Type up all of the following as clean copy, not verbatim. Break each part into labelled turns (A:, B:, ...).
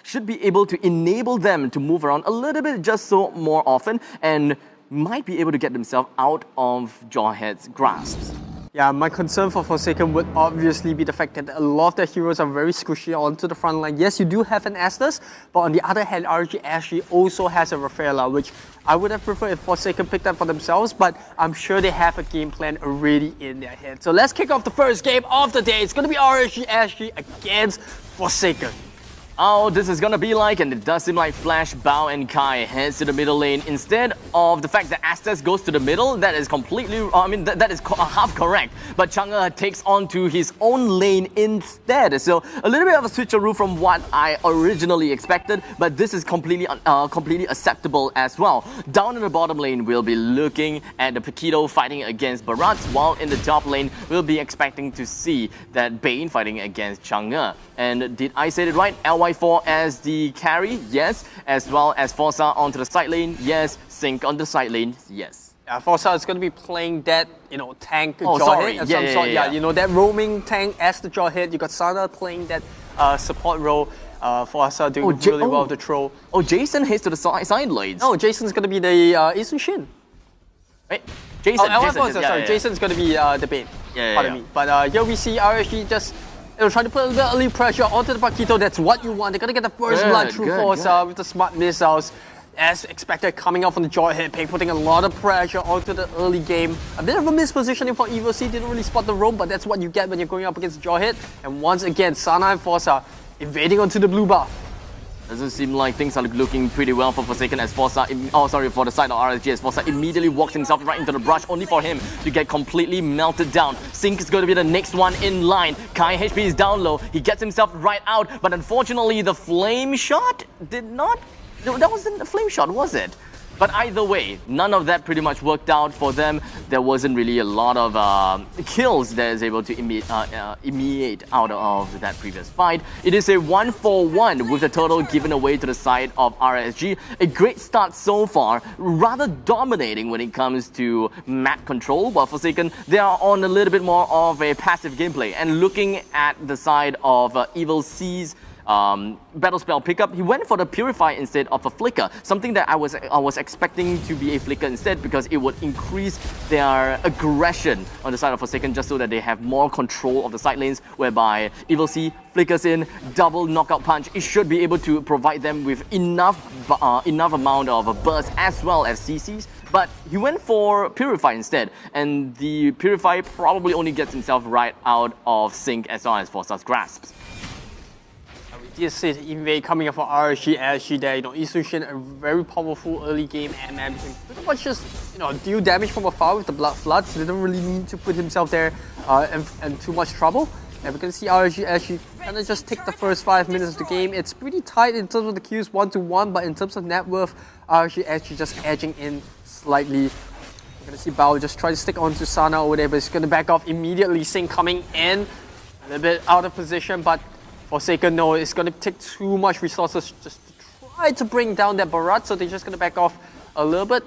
A: should be able to enable them to move around a little bit just so more often and might be able to get themselves out of Jawhead's grasps.
B: Yeah, my concern for Forsaken would obviously be the fact that a lot of their heroes are very squishy onto the front line. Yes, you do have an Estus, but on the other hand, RSG actually also has a Rafaela, which I would have preferred if Forsaken picked up for themselves, but I'm sure they have a game plan already in their head. So let's kick off the first game of the day. It's going to be RSG Ashley against Forsaken.
A: Oh, this is gonna be like, and it does seem like Flash, Bao, and Kai heads to the middle lane. Instead of the fact that Estes goes to the middle, that is completely, that is half correct. But Chang'e takes on to his own lane instead. So a little bit of a switcheroo from what I originally expected, but this is completely acceptable as well. Down in the bottom lane, we'll be looking at the Paquito fighting against Barats, while in the top lane, we'll be expecting to see that Bane fighting against Chang'e. And did I say it right? LY4 as the carry, yes. As well as Forza onto the side lane, yes. Sync on the side lane, yes.
B: Yeah, Forza is going to be playing that, tank
A: Jawhead
B: of some sort. Yeah, that roaming tank as the Jawhead. You got Sana playing that support role. Forza doing really well with the troll.
A: Oh, Jason heads to the side lanes.
B: No, Jason's going to be the Isun Shin.
A: Right? Jason's
B: going to be the Bane. Pardon me. But here we see RSG just trying to put a little bit of early pressure onto the Paquito. That's what you want. They're going to get the first blood through Forza with the smart missiles. As expected, coming out from the Jawhead pick, putting a lot of pressure onto the early game. A bit of a mispositioning for Evil C, didn't really spot the roam, but that's what you get when you're going up against the Jawhead. And once again, Sana and Forza invading onto the blue buff.
A: Doesn't seem like things are looking pretty well for Forsaken as Forza, for the side of RSG as Forza immediately walks himself right into the brush, only for him to get completely melted down. Sync is going to be the next one in line. Kai HP is down low, he gets himself right out, but unfortunately the flame shot did not... That wasn't a flame shot, was it? But either way, none of that pretty much worked out for them. There wasn't really a lot of kills that is able to emanate out of that previous fight. It is a 1-for-1 with the total given away to the side of RSG. A great start so far, rather dominating when it comes to map control, while Forsaken, they are on a little bit more of a passive gameplay. And looking at the side of Evil C's battle spell pickup, he went for the Purify instead of a Flicker, something that I was expecting to be a Flicker instead, because it would increase their aggression on the side of Forsaken just so that they have more control of the side lanes, whereby Evil C flickers in, double knockout punch. It should be able to provide them with enough amount of burst as well as CCs, but he went for Purify instead, and the Purify probably only gets himself right out of sync as long as Forza's grasps.
B: You see the invade coming up for RSG there. Isun Shin, a very powerful early game MM. Pretty much just deal damage from afar with the Blood Floods. He didn't really need to put himself there in too much trouble. And we can see RSG actually kind of just take the first 5 minutes of the game. It's pretty tight in terms of the queues 1-1, but in terms of net worth, RSG actually just edging in slightly. We're gonna see Bao just try to stick onto Sana over there, but he's gonna back off immediately. Sing coming in, a little bit out of position, but Forsaken, no, it's going to take too much resources just to try to bring down that Barat, so they're just going to back off a little bit.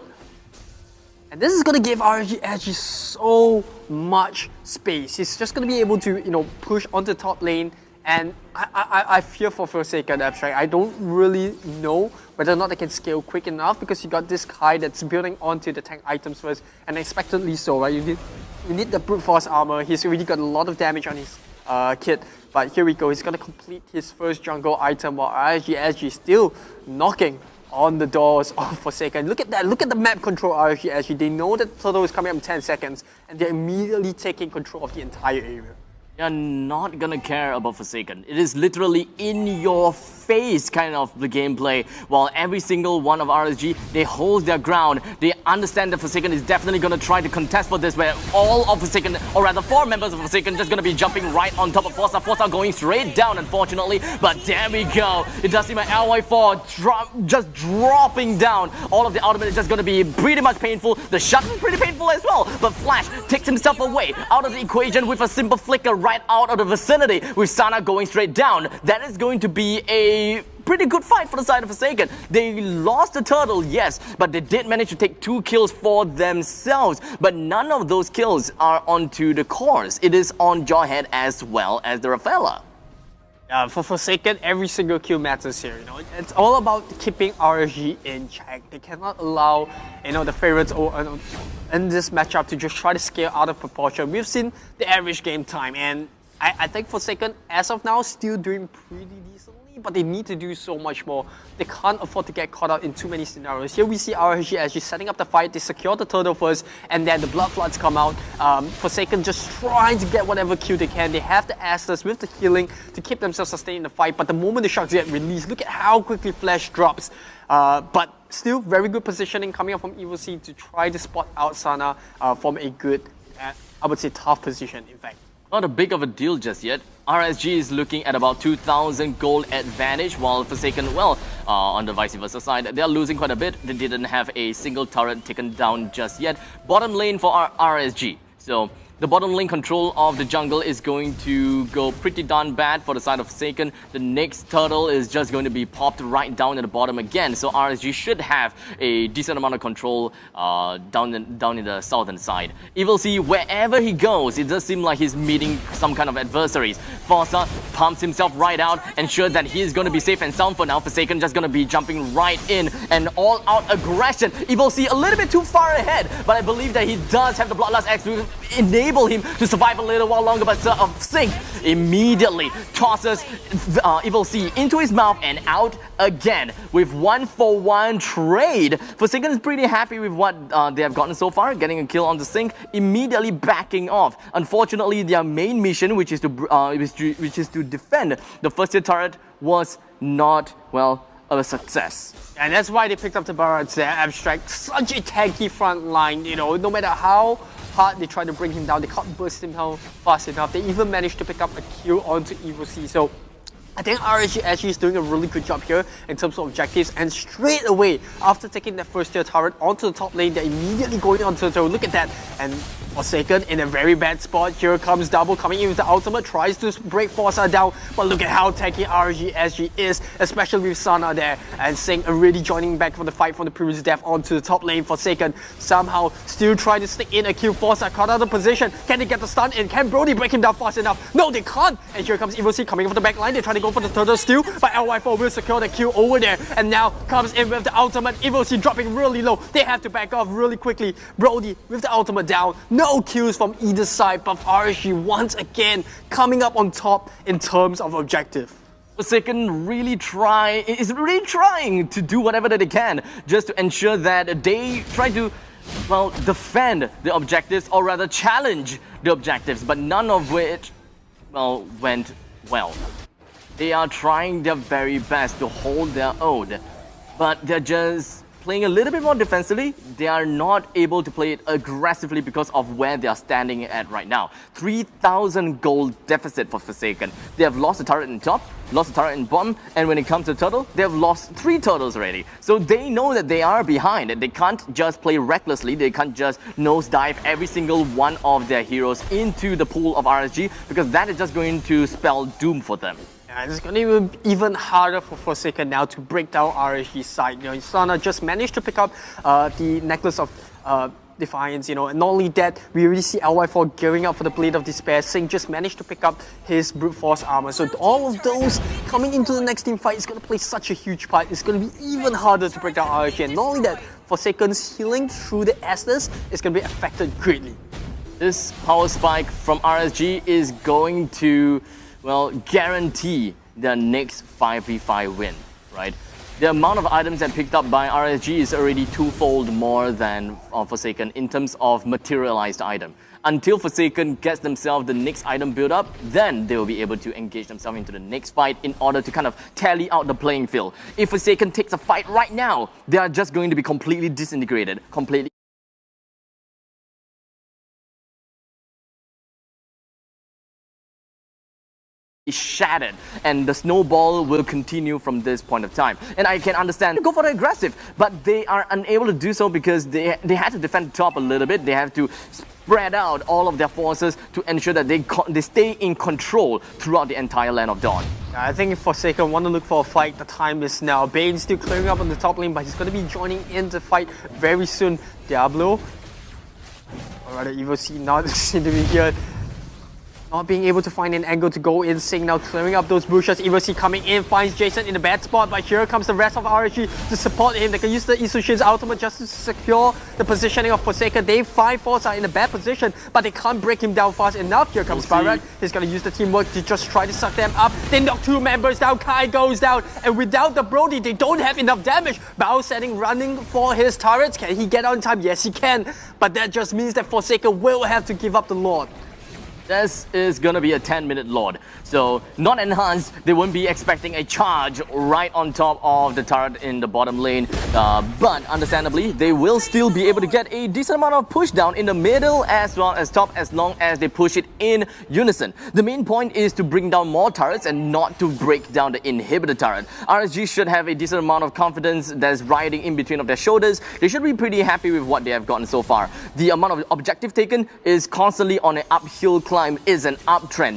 B: And this is going to give RSG so much space. He's just going to be able to, push onto the top lane. And I fear for Forsaken Abstract. I don't really know whether or not they can scale quick enough, because you got this Kai that's building onto the tank items first, and expectedly so, right? You need the brute force armor. He's already got a lot of damage on his kit. But here we go, he's going to complete his first jungle item, while RSG still knocking on the doors of Forsaken. Look at that, look at the map control RSG. They know that the turtle is coming up in 10 seconds, and they're immediately taking control of the entire area.
A: You're not gonna care about Forsaken. It is literally in your face kind of the gameplay, while every single one of RSG, they hold their ground. They understand that Forsaken is definitely gonna try to contest for this, where all of Forsaken, or rather 4 members of Forsaken, just gonna be jumping right on top of Forza. Forza going straight down, unfortunately, but there we go. It does seem like LY4 just dropping down. All of the ultimate is just gonna be pretty much painful. The shot is pretty painful as well, but Flash takes himself away out of the equation with a simple flicker right out of the vicinity, with Sana going straight down. That is going to be a pretty good fight for the side of Forsaken. They lost the turtle, yes, but they did manage to take 2 kills for themselves. But none of those kills are onto the cores. It is on Jawhead as well as the Rafaela.
B: For Forsaken, every single kill matters here. You know, it's all about keeping RSG in check. They cannot allow, you know, the favorites in this matchup to just try to scale out of proportion. We've seen the average game time, and I think Forsaken, as of now, still doing pretty decently, but they need to do so much more. They can't afford to get caught out in too many scenarios. Here we see RSG as just setting up the fight. They secure the turtle first, and then the blood floods come out. Forsaken just trying to get whatever kill they can. They have the Asters with the healing to keep themselves sustained in the fight, but the moment the Sharks get released, look at how quickly Flash drops. But still very good positioning coming up from EvoC to try to spot out Sana from a good, I would say, tough position, in fact.
A: Not a big of a deal just yet. RSG is looking at about 2,000 gold advantage, while Forsaken, well, on the vice versa side, they are losing quite a bit. They didn't have a single turret taken down just yet. Bottom lane for RSG. So the bottom lane control of the jungle is going to go pretty darn bad for the side of Forsaken. The next turtle is just going to be popped right down at the bottom again. So RSG should have a decent amount of control down in the southern side. EvilC, wherever he goes, it does seem like he's meeting some kind of adversaries. Forza pumps himself right out, ensure that he is going to be safe and sound for now. Forsaken just going to be jumping right in and all out aggression. EvilC a little bit too far ahead, but I believe that he does have the Bloodlust Axe to enable him to survive a little while longer, but Sync immediately tosses EvilC into his mouth and out again with 1-for-1 trade. Forsaken is pretty happy with what they have gotten so far, getting a kill on the Sync, immediately backing off. Unfortunately, their main mission, which is to defend the first tier turret, was not, well, a success.
B: And that's why they picked up the Barrats there. Abstract, such a tanky front line, you know, no matter how hard they try to bring him down, they can't burst him down fast enough. They even managed to pick up a kill onto EvoC. So I think RSG actually is doing a really good job here in terms of objectives, and straight away, after taking that first tier turret onto the top lane, they're immediately going onto the turret. Look at that. And Forsaken in a very bad spot. Here comes Double coming in with the ultimate, tries to break Forza down, but look at how tanky RSG is, especially with Sana there, and Sync already joining back for the fight from the previous death onto the top lane. Forsaken somehow still trying to stick in a kill. Forza caught out of position. Can they get the stun in? Can Brody break him down fast enough? No, they can't. And here comes EvoC coming from the back line. They're trying to go for the turtle steal, but LY4 will secure the kill over there, and now comes in with the ultimate. EvoC dropping really low. They have to back off really quickly. Brody with the ultimate down. No kills from either side, but RSG once again coming up on top in terms of objective.
A: Forsaken is really trying to do whatever that they can just to ensure that they try to, well, defend the objectives, or rather challenge the objectives, but none of which, well, went well. They are trying their very best to hold their own, but they're just playing a little bit more defensively. They are not able to play it aggressively because of where they are standing at right now. 3,000 gold deficit for Forsaken. They have lost a turret in top, lost a turret in bottom, and when it comes to turtle, they have lost 3 turtles already. So they know that they are behind. They can't just play recklessly. They can't just nosedive every single one of their heroes into the pool of RSG, because that is just going to spell doom for them.
B: Yeah, it's going to be even harder for Forsaken now to break down RSG's side. You know, Sana just managed to pick up the Necklace of Defiance, you know, and not only that, we already see LY4 gearing up for the Blade of Despair. Sync just managed to pick up his Brute Force armor. So all of those coming into the next team fight is going to play such a huge part. It's going to be even harder to break down RSG. And not only that, Forsaken's healing through the Estus is going to be affected greatly.
A: This power spike from RSG is going to, well, guarantee their next 5v5 win, right? The amount of items that picked up by RSG is already twofold more than Forsaken in terms of materialized item. Until Forsaken gets themselves the next item build up, then they will be able to engage themselves into the next fight in order to kind of tally out the playing field. If Forsaken takes a fight right now, they are just going to be completely disintegrated, completely shattered, and the snowball will continue from this point of time. And I can understand, go for the aggressive, but they are unable to do so because they had to defend the top a little bit. They have to spread out all of their forces to ensure that they stay in control throughout the entire Land of Dawn.
B: I think if Forsaken want to look for a fight, the time is now. Bane's still clearing up on the top lane, but he's going to be joining in the fight very soon. Diablo, or rather EvoC, not seem to be here. not being able to find an angle to go in. Sing now clearing up those bushes. Evoc coming in, finds Jason in a bad spot, but here comes the rest of RSG to support him. They can use the Isushin's ultimate just to secure the positioning of Forsaken. They find Forza in a bad position, but they can't break him down fast enough. Here comes Barat. He's gonna use the teamwork to just try to suck them up. They knock 2 members down, Kai goes down, and without the Brody, they don't have enough damage. Bao setting running for his turrets. Can he get on time? Yes, he can, but that just means that Forsaken will have to give up the Lord.
A: This is going to be a 10-minute Lord. So, not enhanced, they won't be expecting a charge right on top of the turret in the bottom lane. But, understandably, they will still be able to get a decent amount of push down in the middle as well as top as long as they push it in unison. The main point is to bring down more turrets and not to break down the inhibitor turret. RSG should have a decent amount of confidence that's riding in between of their shoulders. They should be pretty happy with what they have gotten so far. The amount of objective taken is constantly on an uphill climb, is an uptrend,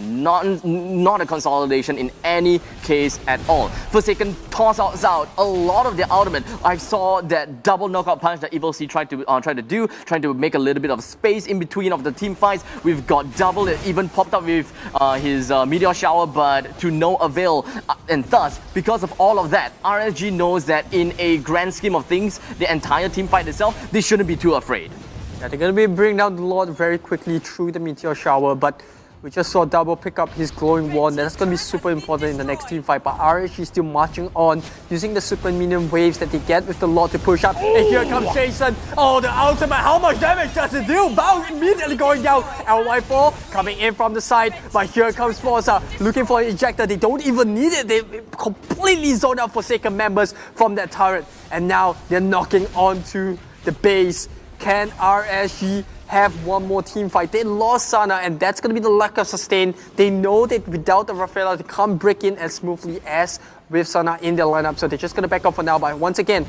A: not a consolidation in any case at all. Forsaken toss out a lot of their ultimate. I saw that double knockout punch that Evoc tried to make a little bit of space in between of the team fights. We've got double, it even popped up with his meteor shower, but to no avail. And thus, because of all of that, RSG knows that in a grand scheme of things, the entire team fight itself, they shouldn't be too afraid.
B: Yeah, they're going to be bringing down the Lord very quickly through the meteor shower, but we just saw Double pick up his glowing wand. That's going to be super important in the next team fight, but RSG is still marching on, using the super minion waves that they get with the Lord to push up. And here comes Jason. Oh, the ultimate. How much damage does it do? Bao immediately going down. LY4 coming in from the side, but here comes Forza looking for an ejector. They don't even need it. They completely zoned out Forsaken members from that turret, and now they're knocking onto the base. Can RSG have one more team fight? They lost Sana, and that's going to be the lack of sustain. They know that without the Rafaela, they can't break in as smoothly as with Sana in their lineup, so they're just going to back off for now. But once again,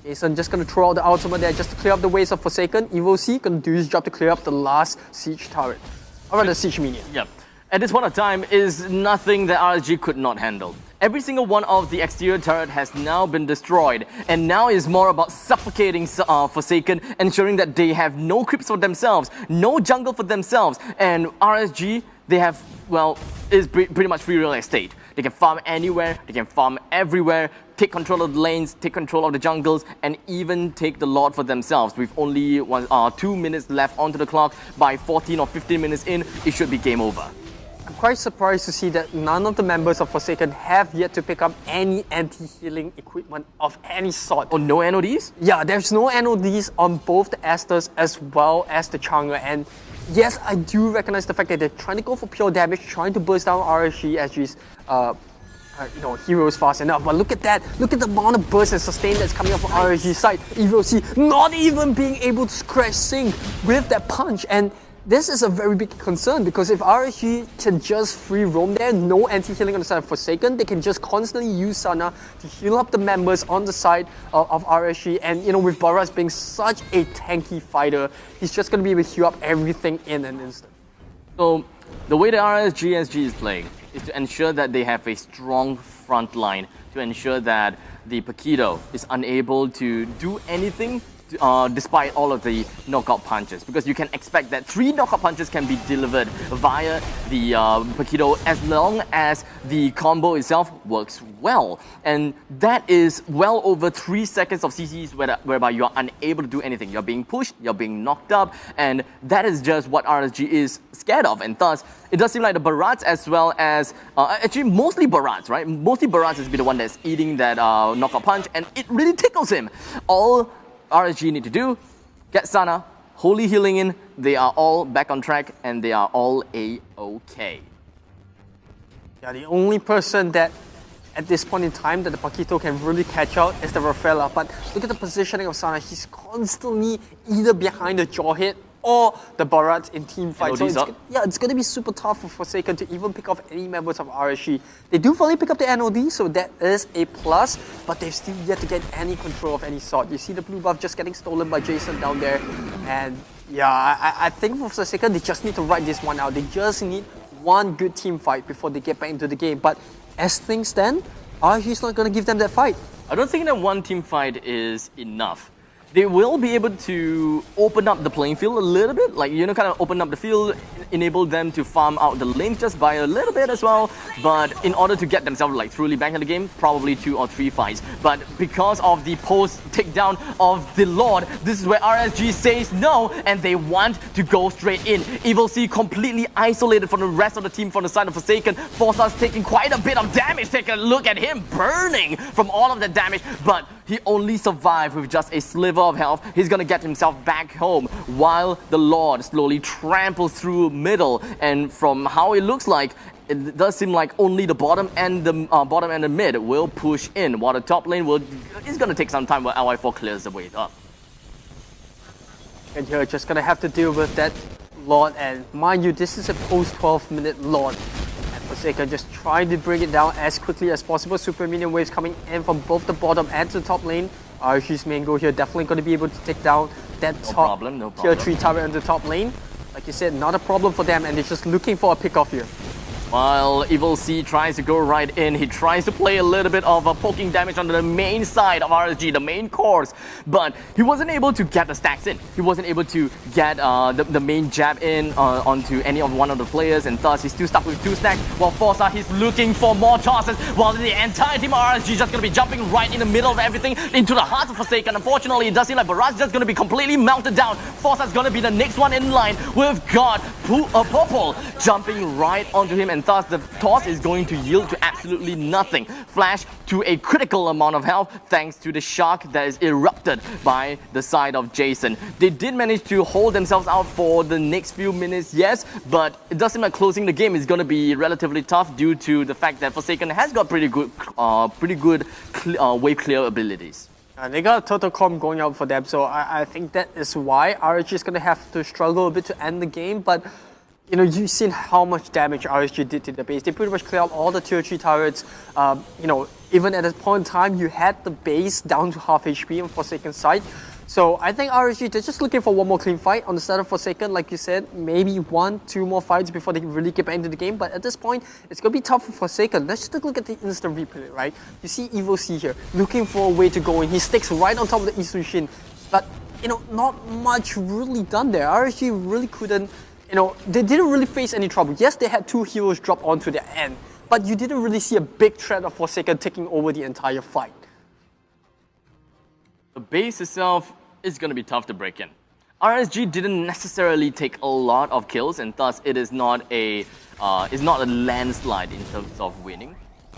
B: Jason just going to throw out the ultimate there just to clear up the ways of Forsaken. Evoc going to do his job to clear up the last siege turret, or rather siege minion.
A: Yep. At this point of time is nothing that RSG could not handle. Every single one of the exterior turret has now been destroyed, and now is more about suffocating Forsaken, ensuring that they have no creeps for themselves, no jungle for themselves, and RSG, they have, well, is pretty much free real estate. They can farm anywhere, they can farm everywhere, take control of the lanes, take control of the jungles, and even take the Lord for themselves. With only 2 minutes left onto the clock, by 14 or 15 minutes in, it should be game over.
B: I'm quite surprised to see that none of the members of Forsaken have yet to pick up any anti-healing equipment of any sort.
A: Oh, no NODs?
B: Yeah, there's no NODs on both the Asters as well as the Chang'e. And yes, I do recognize the fact that they're trying to go for pure damage, trying to burst down RSG's heroes fast enough. But look at that. Look at the amount of burst and sustain that's coming off of RSG's side. Evoc not even being able to scratch Sing with that punch. And this is a very big concern, because if RSG can just free roam there, no anti-healing on the side of Forsaken, they can just constantly use Sana to heal up the members on the side of RSG. And with Baras being such a tanky fighter, he's just going to be able to heal up everything in an instant.
A: So the way the RSG is playing is to ensure that they have a strong front line, to ensure that the Paquito is unable to do anything despite all of the knockout punches, because you can expect that 3 knockout punches can be delivered via the Paquito as long as the combo itself works well, and that is well over 3 seconds of CCs whereby you are unable to do anything. You're being pushed, you're being knocked up, and that is just what RSG is scared of. And thus it does seem like the Barats, as well as actually mostly Barats, right? Mostly Barats is the one that's eating that knockout punch, and it really tickles him. All RSG need to do, get Sana, Holy Healing in, they are all back on track, and they are all A-OK.
B: Yeah, the only person that at this point in time that the Paquito can really catch out is the Rafaela. But look at the positioning of Sana. He's constantly either behind the Jawhead or the Barats in team fight. So it's going to be super tough for Forsaken to even pick off any members of RSG. They do finally pick up the NOD, so that is a plus, but they've still yet to get any control of any sort. You see the blue buff just getting stolen by Jason down there, and yeah, I think for Forsaken, they just need to ride this one out. They just need one good team fight before they get back into the game. But as things stand, RSG is not going to give them that fight.
A: I don't think that one team fight is enough. they will be able to open up the playing field a little bit, like, you know, kind of open up the field, enable them to farm out the lane just by a little bit as well. But in order to get themselves like truly back in the game, probably 2 or 3 fights. But because of the post takedown of the Lord, this is where RSG says no, and they want to go straight in. Evil C completely isolated from the rest of the team from the side of Forsaken. Forza's taking quite a bit of damage. Take a look at him burning from all of the damage, but he only survived with just a sliver of health. He's gonna get himself back home while the Lord slowly tramples through middle. And from how it looks like, it does seem like only the bottom and the mid will push in, while the top lane is gonna take some time while LY4 clears the way up.
B: And you're just gonna have to deal with that Lord, and mind you, this is a post 12-minute Lord. Forsaken just trying to bring it down as quickly as possible. Super minion waves coming in from both the bottom and the top lane. RSG's main goal here definitely going to be able to take down that
A: no
B: tier 3 turret on the top lane. Like you said, not a problem for them, and they're just looking for a pick-off here.
A: While Evil C tries to go right in, he tries to play a little bit of poking damage on the main side of RSG, the main course, but he wasn't able to get the stacks in. He wasn't able to get the main jab in onto any of one of the players, and thus he's still stuck with 2 stacks. While Forza, he's looking for more tosses, while the entire team of RSG just going to be jumping right in the middle of everything into the heart of Forsaken. Unfortunately, it does seem like Barrage is just going to be completely melted down. Forza's going to be the next one in line. We've got Purple jumping right onto him, and thus the toss is going to yield to absolutely nothing. Flash to a critical amount of health thanks to the shark that is erupted by the side of Jason. They did manage to hold themselves out for the next few minutes, yes, but it does seem like closing the game is going to be relatively tough due to the fact that Forsaken has got pretty good wave clear abilities.
B: And they got a total comp going out for them, so I think that is why RSG is going to have to struggle a bit to end the game. But you know, you've seen how much damage RSG did to the base. They pretty much cleared out all the tier 3 turrets. You know, even at that point in time, you had the base down to half HP on Forsaken side. So I think RSG, they're just looking for one more clean fight on the side of Forsaken. Like you said, maybe 1-2 more fights before they really get back into the game. But at this point, it's going to be tough for Forsaken. Let's just look at the instant replay, right? You see Evil C here, looking for a way to go in. He sticks right on top of the Isushin. But, you know, not much really done there. RSG really couldn't, you know, they didn't really face any trouble. Yes, they had 2 heroes drop onto their end, but you didn't really see a big threat of Forsaken taking over the entire fight.
A: The base itself is going to be tough to break in. RSG didn't necessarily take a lot of kills, and thus it is not a landslide in terms of winning.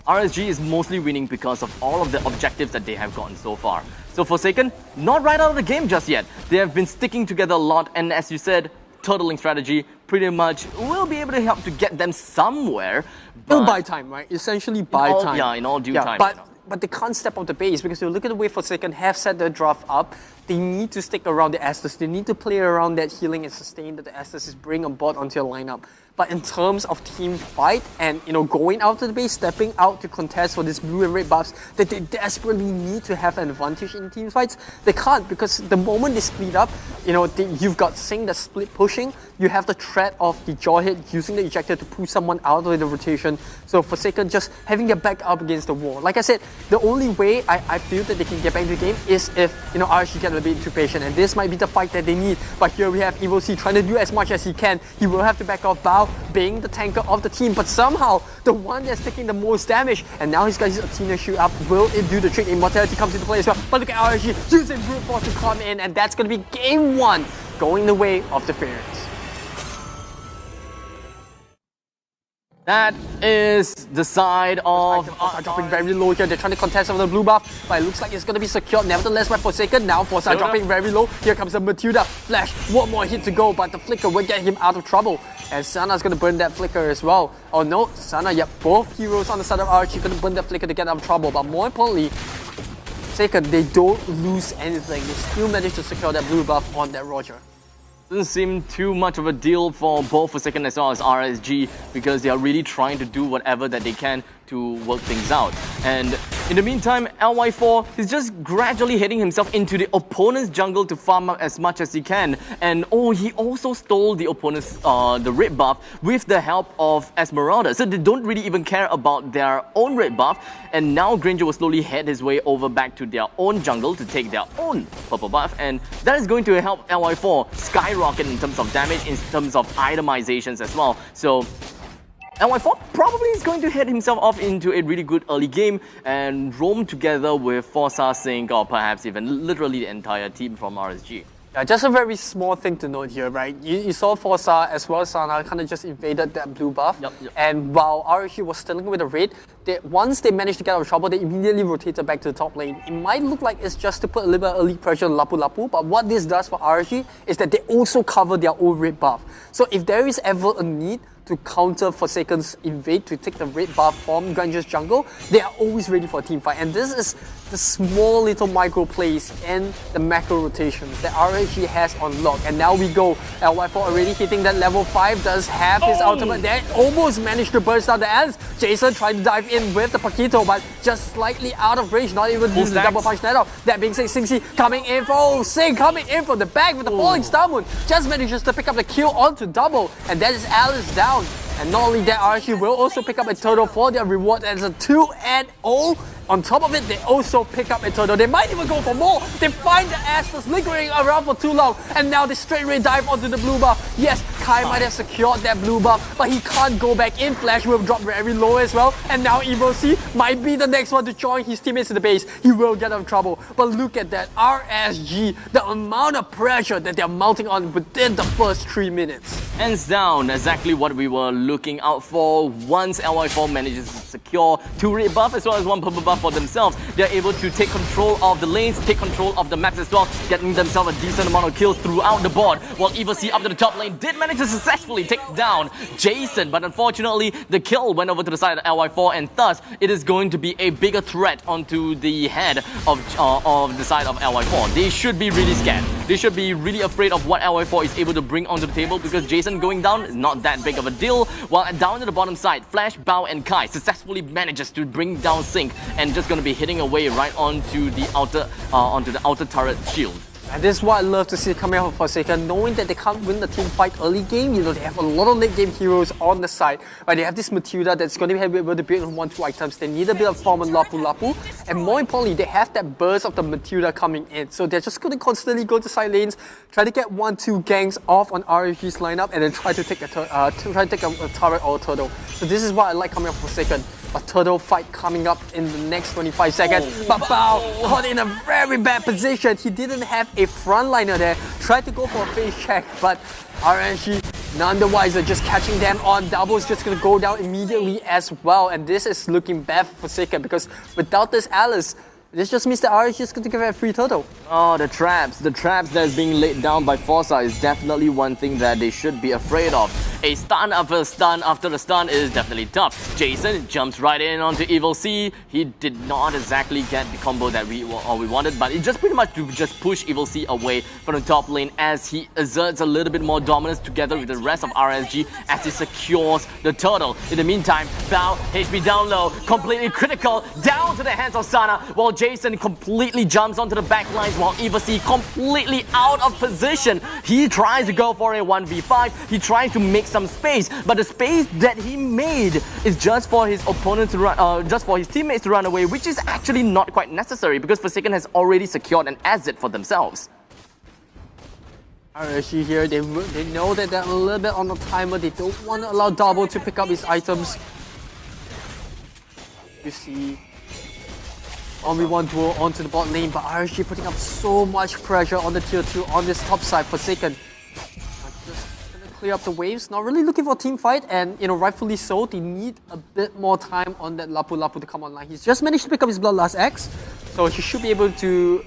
A: RSG is mostly winning because of all of the objectives that they have gotten so far. So Forsaken, not right out of the game just yet. They have been sticking together a lot, and as you said, turtling strategy pretty much will be able to help to get them somewhere.
B: It'll buy time, right? Essentially buy time.
A: Yeah, in all due time.
B: But they can't step off the base because you look at the way Forsaken have set their draft up. They need to stick around the Estus. They need to play around that healing and sustain that the Estus is bringing on board onto your lineup. But in terms of team fight and, you know, going out to the base, stepping out to contest for these blue and red buffs that they desperately need to have an advantage in team fights, they can't, because the moment they split up, you know, you've got Sing that's split pushing, you have the threat of the Jawhead using the ejector to pull someone out of the rotation. So Forsaken just having their back up against the wall. Like I said, the only way I feel that they can get back into the game is if, you know, RSG get a bit too patient, and this might be the fight that they need. But here we have Evil C trying to do as much as he can. He will have to back off Bao, being the tanker of the team, but somehow the one that's taking the most damage, and now he's got his Athena shield up. Will it do the trick? Immortality comes into play as well, but look at RSG using brute force to come in, and that's going to be game 1 going the way of the Phoenix.
A: That is the side of...
B: dropping very low here. They're trying to contest over the blue buff, but it looks like it's going to be secured. Nevertheless, by Forsaken, now Forza dropping very low. Here comes the Matilda. Flash, one more hit to go, but the Flicker will get him out of trouble. And Sana's going to burn that Flicker as well. Oh no, Sana, yep, both heroes on the side of RSG going to burn that Flicker to get out of trouble. But more importantly, Forsaken, they don't lose anything. They still manage to secure that blue buff on that Roger.
A: Doesn't seem too much of a deal for both Forsaken as well as RSG, because they are really trying to do whatever that they can to work things out. And In the meantime, LY4 is just gradually heading himself into the opponent's jungle to farm up as much as he can. And he also stole the opponent's the red buff with the help of Esmeralda. So they don't really even care about their own red buff. And now Granger will slowly head his way over back to their own jungle to take their own purple buff. And that is going to help LY4 skyrocket in terms of damage, in terms of itemizations as well. So LY4 probably is going to head himself off into a really good early game and roam together with Forza, Sync, or perhaps even literally the entire team from RSG.
B: Yeah, just a very small thing to note here, right? You saw Forza as well as Sana kind of just invaded that blue buff.
A: Yep.
B: And while RSG was stealing with the red, once they managed to get out of trouble, they immediately rotated back to the top lane. It might look like it's just to put a little bit of early pressure on Lapu Lapu, but what this does for RSG is that they also cover their own red buff. So if there is ever a need to counter Forsaken's invade to take the red buff from Granger's jungle, they are always ready for a team fight. And this is the small little micro plays and the macro rotations that RSG has on lock. And now we go. LY4 already hitting that level 5, does have his ultimate there. Almost managed to burst out the ants. Jason trying to dive in with the Paquito, but just slightly out of range, not even using the double punch net out. That being said, Singsi coming in for Sing, coming in from the back with the falling star moon. Just manages to pick up the kill onto double, and that is Alice down. And not only that, RSG will also pick up a turtle for their reward as a 2-0. On top of it, they also pick up a turtle. They might even go for more. They find the Astas lingering around for too long, and now they straight away dive onto the blue buff. Yes, Kai might have secured that blue buff, but he can't go back in. Flash will drop very low as well, and now Evo C might be the next one to join his teammates in the base. He will get out of trouble. But look at that, RSG, the amount of pressure that they're mounting on within the first 3 minutes.
A: Hands down, exactly what we were looking out for. Once LY4 manages to secure 2 red buff as well as 1 purple buff for themselves, they're able to take control of the lanes, take control of the maps as well, getting themselves a decent amount of kills throughout the board. While Evo C up to the top lane did manage to successfully take down Jason, but unfortunately the kill went over to the side of LY4, and thus it is going to be a bigger threat onto the head of the side of LY4. They should be really scared. They should be really afraid of what LY4 is able to bring onto the table, because Jason going down is not that big of a deal. While down to the bottom side, Flash, Bao, and Kai successfully manages to bring down Sync, and just going to be hitting away right onto the outer turret shield.
B: And this is what I love to see coming out of Forsaken, knowing that they can't win the team fight early game. You know, they have a lot of late game heroes on the side. Right? They have this Matilda that's going to be able to build on 1-2 items. They need a bit of farm on Lapu Lapu. And more importantly, they have that burst of the Matilda coming in. So they're just going to constantly go to side lanes, try to get 1-2 ganks off on RSG's lineup, and then try to take a turret or a turtle. So this is what I like coming out of Forsaken. A turtle fight coming up in the next 25 seconds. But Bao caught in a very bad position. He didn't have a frontliner there. Tried to go for a face check, but RSG none the wiser, just catching them on. Double's just going to go down immediately as well. And this is looking bad for Forsaken, because without this Alice, this just means that RSG is going to give it a free turtle.
A: Oh, the traps that's being laid down by Forza is definitely one thing that they should be afraid of. A stun after a stun after a stun is definitely tough. Jason jumps right in onto Evil C. He did not exactly get the combo that we wanted, but it just pretty much to just push Evil C away from the top lane as he exerts a little bit more dominance together with the rest of RSG as he secures the turtle. In the meantime, Bao, HP down low, completely critical, down to the hands of Sana, while Jason completely jumps onto the back lines, while Evil C completely out of position. He tries to go for a 1v5. He tries to make some space, but the space that he made is just for his opponent to run, just for his teammates to run away, which is actually not quite necessary because Forsaken has already secured an exit for themselves.
B: RSG here, they know that they're a little bit on the timer. They don't want to allow Double to pick up his items. You see, 1v1 duel onto the bot lane, but RSG putting up so much pressure on the tier 2 on this top side. Forsaken clear up the waves, not really looking for a team fight, and you know, rightfully so. They need a bit more time on that Lapu Lapu to come online. He's just managed to pick up his Bloodlust X. So he should be able to,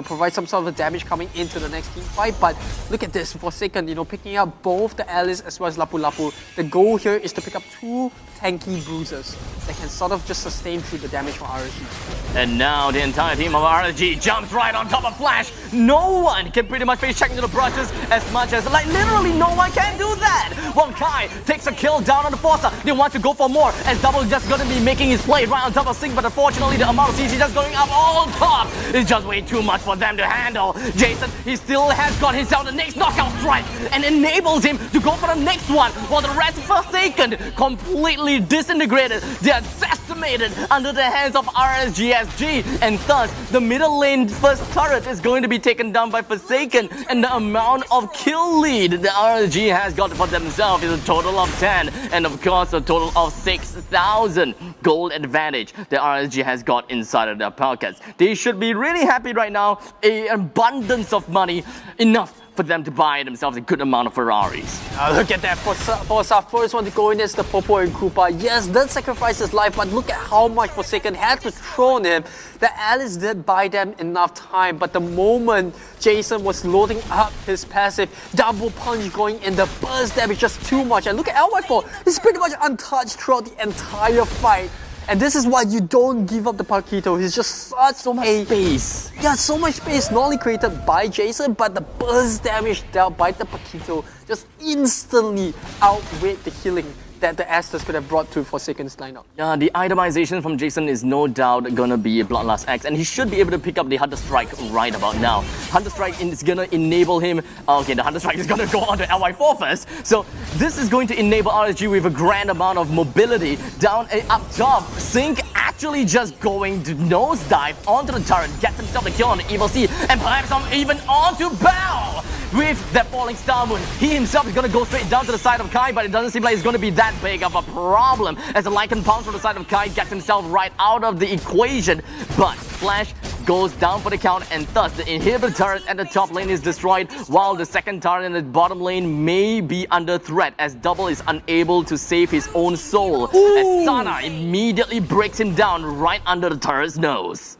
B: provide some sort of damage coming into the next team fight. But look at this, Forsaken, picking up both the Alice as well as Lapu Lapu. The goal here is to pick up 2 tanky bruisers that can sort of just sustain through the damage from RSG.
A: And now the entire team of RSG jumps right on top of Flash. No one can pretty much face check into the brushes as much as, like, literally no one can do that. While Kai takes a kill down on the Forza. They want to go for more as Double just going to be making his play right on top of Sync, but unfortunately the amount of CC just going up all top is just way too much for them to handle. Jason, he still has got himself the next knockout strike and enables him to go for the next one, while the rest Forsaken completely disintegrated. They are decimated under the hands of RSGSG, and thus the middle lane first turret is going to be taken down by Forsaken, and the amount of kill lead the RSG has got for themselves is a total of 10, and of course a total of 6,000 gold advantage the RSG has got inside of their pockets. They should be really happy right now. An abundance of money, enough for them to buy themselves a good amount of Ferraris.
B: Look at that, Forza first one to go in is the Popo and Koopa. Yes, did sacrifice his life, but look at how much Forsaken had to throw on him. The Alice did buy them enough time, but the moment Jason was loading up his passive, double punch going in, the burst damage just too much. And look at LY4, he's pretty much untouched throughout the entire fight. And this is why you don't give up the Paquito. He's just so much
A: space.
B: Yeah, so much space not only created by Jason, but the burst damage dealt by the Paquito just instantly outweighed the healing that the Asters could have brought to Forsaken's lineup.
A: Yeah, the itemization from Jason is no doubt gonna be a Bloodlust X, and he should be able to pick up the Hunter Strike right about now. Hunter Strike is gonna enable him. Okay, the Hunter Strike is gonna go on to LY4 first. So this is going to enable RSG with a grand amount of mobility down up top. Sync actually just going to nosedive onto the turret, gets himself the kill on the Evil Sea, and perhaps even onto Bao. With that falling star moon, he himself is going to go straight down to the side of Kai, but it doesn't seem like it's going to be that big of a problem as the Lycan pounds from the side of Kai gets himself right out of the equation. But Flash goes down for the count, and thus the inhibitor turret at the top lane is destroyed, while the second turret in the bottom lane may be under threat as Double is unable to save his own soul. Ooh. As Sana immediately breaks him down right under the turret's nose.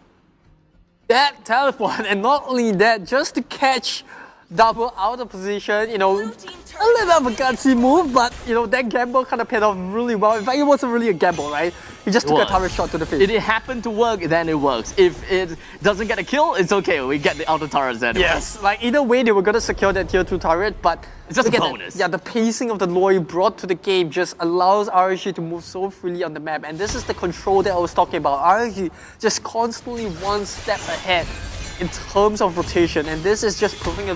B: That teleport, and not only that, just to catch Double out of position, a little bit of a gutsy move, but that gamble kind of paid off really well. In fact, it wasn't really a gamble, right? He just took a turret shot to the face.
A: If it happened to work, then it works. If it doesn't get a kill, it's okay. We get the outer turrets anyway.
B: Yes, like either way, they were going to secure that tier 2 turret, but
A: it's just a bonus.
B: Yeah, the pacing of the lore you brought to the game just allows RSG to move so freely on the map, and this is the control that I was talking about. RSG just constantly one step ahead in terms of rotation, and this is just proving a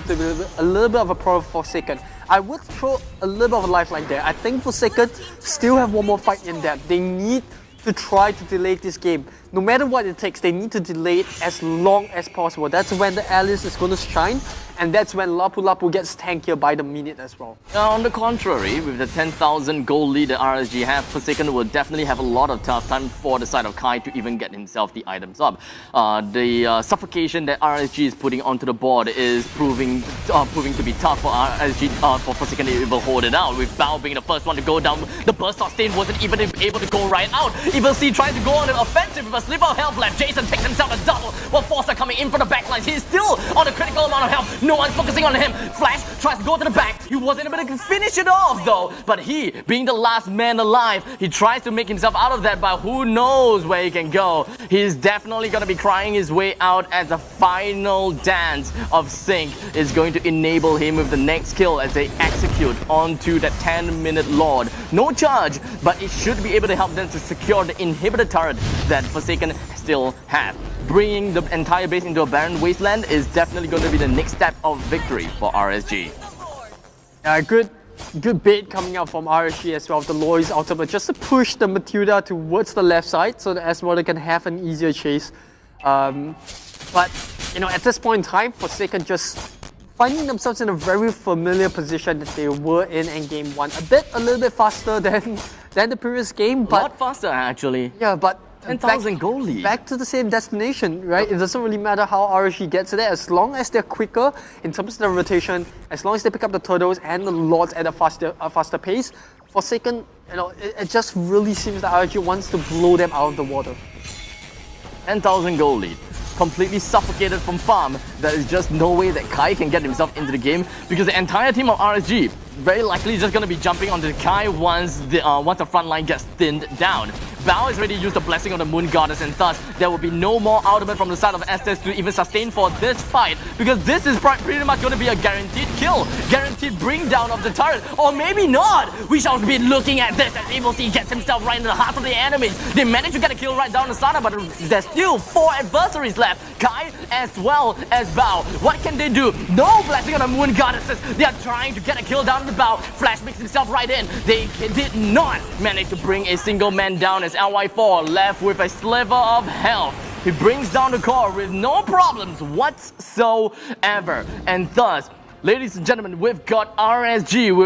B: little bit of a problem for Forsaken. I would throw a little bit of a lifeline there. I think Forsaken still have one more fight in that. They need to try to delay this game. No matter what it takes, they need to delay it as long as possible. That's when the Alice is going to shine, and that's when Lapu Lapu gets tankier by the minute as well.
A: Now, on the contrary, with the 10,000 gold lead that RSG have, Forsaken will definitely have a lot of tough time for the side of Kai to even get himself the items up. The suffocation that RSG is putting onto the board is proving to be tough for RSG, for Forsaken to even hold it out, with Bao being the first one to go down. The burst sustain wasn't even able to go right out. Evil Sea trying to go on an offensive with a slip of health left. Jason takes himself a double, while Forza coming in for the backlines. He's still on a critical amount of health. No one's focusing on him. Flash tries to go to the back. He wasn't able to finish it off though. But he, being the last man alive, he tries to make himself out of that, but who knows where he can go. He's definitely going to be crying his way out as the final dance of Sync is going to enable him with the next kill as they execute onto that 10-minute Lord. No charge, but it should be able to help them to secure the inhibitor turret that Forsaken still have. Bringing the entire base into a barren wasteland is definitely going to be the next step of victory for RSG.
B: Good bait coming out from RSG as well. The Loy's ultimate just to push the Matilda towards the left side so that Esmeralda can have an easier chase. But at this point in time, Forsaken just finding themselves in a very familiar position that they were in game 1. A little bit faster than the previous game, but
A: a lot faster actually.
B: Yeah, but
A: 10,000 goal lead.
B: Back to the same destination, right? It doesn't really matter how RSG gets there, as long as they're quicker in terms of the rotation, as long as they pick up the turtles and the lords at a faster pace. Forsaken, it just really seems that RSG wants to blow them out of the water.
A: 10,000 goal lead. completely suffocated from farm. There is just no way that Kai can get himself into the game because the entire team of RSG very likely just going to be jumping onto Kai once the front line gets thinned down. Bao has already used the Blessing of the Moon Goddess, and thus there will be no more ultimate from the side of Estes to even sustain for this fight, because this is pretty much going to be a guaranteed kill, guaranteed bring down of the turret, or maybe not. We shall be looking at this as Evil C gets himself right in the heart of the enemies. They managed to get a kill right down the Sana, but there's still 4 adversaries left, Kai as well as Bao. What can they do? No Blessing on the Moon Goddesses. They are trying to get a kill down the Bao. Flash makes himself right in. They did not manage to bring a single man down as LY4 left with a sliver of health. He brings down the core with no problems whatsoever. And thus, ladies and gentlemen, we've got RSG with